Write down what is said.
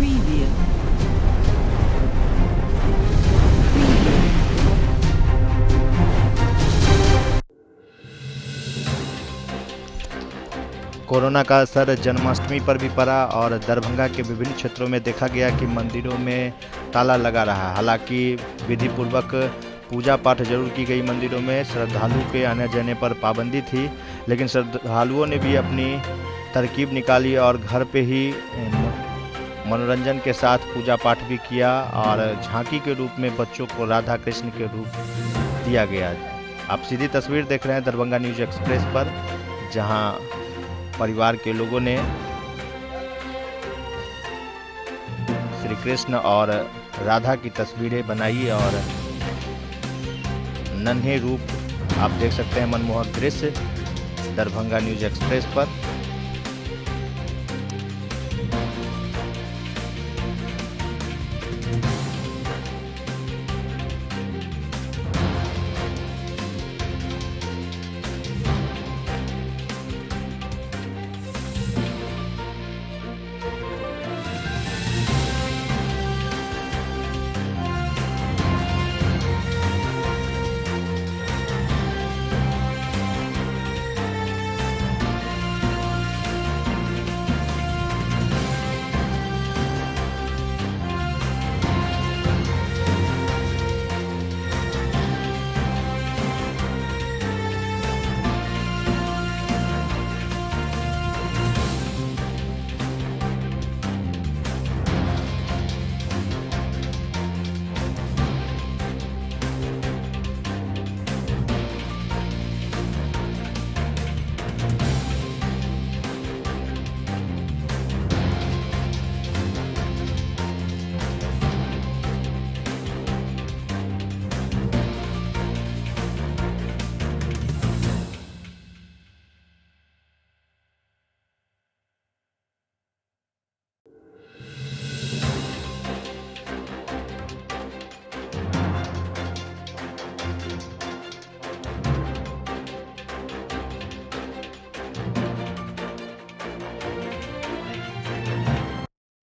Preview. Corona का असर जन्माष्टमी पर भी पड़ा और दरभंगा के विभिन्न क्षेत्रों में देखा गया कि मंदिरों में ताला लगा रहा। हालांकि विधि पूर्वक पूजा पाठ जरूर की गई मंदिरों में, श्रद्धालुओं के आने जाने पर पाबंदी थी, लेकिन श्रद्धालुओं ने भी अपनी तरकीब निकाली और घर पे ही मनोरंजन के साथ पूजा पाठ भी किया और झांकी के रूप में बच्चों को राधा कृष्ण के रूप दिया गया। आप सीधी तस्वीर देख रहे हैं दरभंगा न्यूज एक्सप्रेस पर, जहां परिवार के लोगों ने श्री कृष्ण और राधा की तस्वीरें बनाई और नन्हे रूप आप देख सकते हैं मनमोहक दृश्य दरभंगा न्यूज एक्सप्रेस पर।